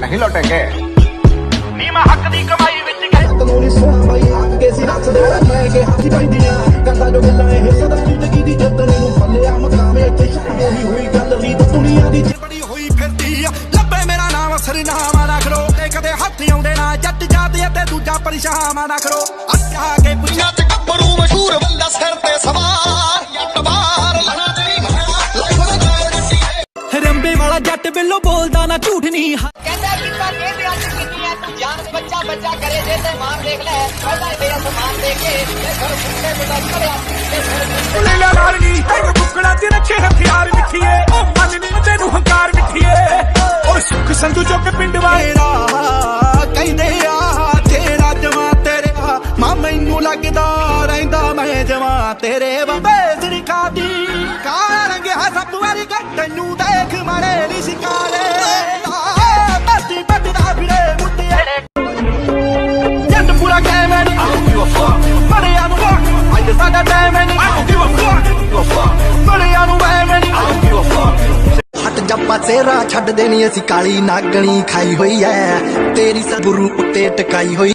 नहीं लौटेंगे। नीमा हक दी कमाई विच गए ਕਾਨੂੰਨੀ ਸੋਹਣਾ ਬਾਈ ਅੱਗੇ ਸੀ ਨੱਚਦੇ ਮੈਂ ਕਿ ਹੱਥੀ ਪੈਂਦੀਆਂ ਕਰਦਾ ਜੋ ਗੱਲਾਂ ਇਹ ਸਦਾ ਜ਼ਿੰਦਗੀ ਦੀ ਜੱਤਰੇ ਨੂੰ ਫੱਲਿਆ ਮਕਾਵੇਂ ਇੱਥੇ ਸ਼ਾਮੀ ਹੋਈ ਗੱਲ ਨਹੀਂ ਤਾਂ ਦੁਨੀਆ ਦੀ ਬੜੀ ਹੋਈ ਫਿਰਦੀ ਆ ਲੱਭੇ ਮੇਰਾ ਨਾਮ ਸਰਨਾਮਾ ਨਾ ਕਰੋ ਤੇ ਕਦੇ ਹੱਥ ਆਉਂਦੇ ਨਾ ਜੱਟ ਜਾਤ ਅਤੇ ਦੂਜਾ ਪਰਿਸ਼ਾਮਾ ਨਾ ਕਰੋ ਅੱਛਾ ਕੇ ਪੁੱਛਿਆ ਤੇ ਗੱਭਰੂ ਮਸ਼ਹੂਰ ਬੰਦਾ ਸਿਰ ਤੇ ਸਵਾਰ ਜੱਟ ਬਾਹਰ ਲਣਾ ਤੇਰੀ ਰੰਬੇ ਵਾਲਾ ਜੱਟ ਬਿੱਲੋ ਬੋਲਦਾ ਨਾ ਝੂਠ ਨਹੀਂ ਕਹਿੰਦਾ ਕਿ ਤਾਂ ਕਹਿੰਦੇ ਅੱਜ ਕਿੰਨੀਆਂ ਤੂੰ ਜਾਨ ਬੱਚਾ ਬੱਚਾ ਕਰੇ ਜੇ ਤੇ ਮਾਰ ਦੇਖ ਲੈ ਪਹਿਲਾਂ ਮੇਰਾ ਸਮਾਨ ਦੇ ਕੇ ਤੇ ਘਰ ਸੁੱਤੇ ਬਿਨਾ ਕਰਿਆ ਲੈ ਲੈ ਲਾਲਗੀ ਤੈਨੂੰ ਕੁੱਕੜਾਂ ਚ ਰੱਖੇ ਹਥਿਆਰ ਮਿੱਠੀਏ ਉਹ ਮਨ ਨਹੀਂ ਤੈਨੂੰ ਹੰਕਾਰ ਮਿੱਠੀਏ ਓਏ ਸੁੱਖ ਸੰਧੂ ਚੁੱਕ ਪਿੰਡ ਵਾਲਾ ਕਹਿੰਦੇ ਆ ਤੇਰਾ ਜਮਾ ਤੇਰੇ ਮਾਂ ਮੈਨੂੰ ਲੱਗਦਾ ਰਹਿੰਦਾ ਮੈਂ ਜਮਾ ਤੇਰੇ ਬੰਬੇ ਸਰੀ ਖਾਦੀ ਕਾਲਾ ਰੰਗਿਆ ਸਭ ਵਾਰੀ ਤੈਨੂੰ ਦੇਖ ਮਾਰੇ ਨਹੀਂ ਸਿਕਾਲੇ ਬੱਤੀ ਬੱਤਦਾ ਫਿਰੇ ਮੁੱਤੇ ਜੱਟ ਪੂਰਾ ਕੈਮਰਾ ਮਰਿਆ ਨੂੰ ਅੱਜ ਸਾਡਾ ਟਾਈਮ ਹੈ ਨਹੀਂ ਮਰਿਆ ਨੂੰ ਐਵੇਂ ਨਹੀਂ ਹਟ ਜਾ ਪਾਸੇ ਰਾਹ ਛੱਡ ਦੇਣੀ ਅਸੀਂ ਕਾਲੀ ਨਾਗਣੀ ਖਾਈ ਹੋਈ ਐ ਤੇਰੀ ਸਬਰੂ ਉੱਤੇ ਟਕਾਈ ਹੋਈ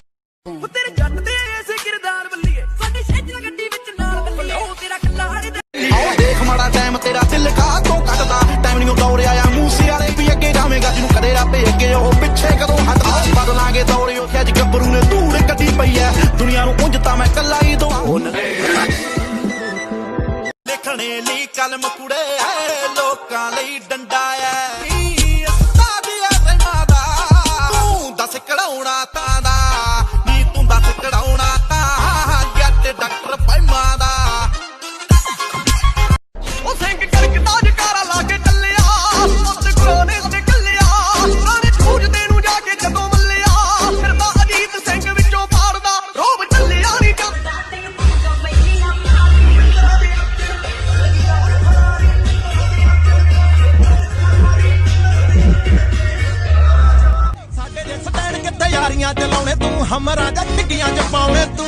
ਤੇਰੇ ਜੱਟ ਦੇ ਐਸੇ ਕਿਰਦਾਰ ਬੱਲੀਏ ਸਾਡੀ ਛੇਤੀ ਗੱਡੀ ਵਿੱਚ ਨਾਲ ਬੱਲੀਏ ਉਹ ਤੇਰਾ ਕੱਲਾ ਹੜੇ ਆਓ ਦੇਖ ਮਾੜਾ ਟਾਈਮ ਤੇਰਾ ਦਿਲ ਕਾ ਤੋਂ ਕੱਟਦਾ ਟਾਈਮ ਨਹੀਂ ਦੌੜਿਆ ਆ ਮੂਸੇ ਵਾਲੇ ਵੀ ਅੱਗੇ ਜਾਵੇਂਗਾ ਜਿਹਨੂੰ ਕਦੇ ਰੱਬੇ ਅੱਗੇ ਉਹ ਪਿੱਛੇ ਕਦੋਂ ਹਟਦਾ ਬਦਲਾਂਗੇ ਦੌੜੇ ਉੱਥੇ ਅੱਜ ਗੱਭਰੂ ਨੇ ਧੂੜ ਕੱਢੀ ਪਈ ਐ ਦੁਨੀਆ ਨੂੰ ਉਂਝ ਤਾਂ ਮੈਂ ਕੱਲਾ ਹੀ ਦਵਾਉਣ ਲਿਖਣੇ ਲਈ ਕਲਮ ਕੁੜੇ ਲੋਕਾਂ ਲਈ ਡੰਡਾ ਐ ਉਸਤਾਦ ਐ ਮਾਦਾ ਤੂੰ ਦੱਸ ਕਢਾਉਣਾ ਤਾਂ ਦਾ ਨੀ ਤੂੰ ਦੱਸ ਕਢਾਉਣਾ ਤਾਂ ਜੱਟ ਡਾਕਟਰ ਪੈਮਾ ਦਾ ਉਹ ਸਿੰਘ ਕਰਕੇ ਤਾਜਕਾਰਾ ਲਾ ਕੇ ਚੱਲਿਆ ਉਹਦੇ ਕੋਲੋਂ ਨੇ ਕੱਲਿਆ ਪੁਰਾਣੇ ਖੂਜਦੇ ਨੂੰ ਜਾ ਕੇ ਜਦੋਂ ਮੱਲਿਆ ਫਿਰਦਾ ਅਜੀਤ ਸਿੰਘ ਵਿੱਚੋਂ ਪਾੜਦਾ ਰੋਬ ਚੱਲਿਆ ਨਹੀਂ ਜਾਂਦਾ ਸਾਡੇ ਦੇ ਸਟੈਂਡ ਕਿੱਥੇ ਯਾਰੀਆਂ ਚਲਾਉਣੇ ਤੂੰ ਹਮਰਾਂ ਜਾਂ ਟਿੱਕੀਆਂ ਚ ਪਾਉਣੇ ਤੂੰ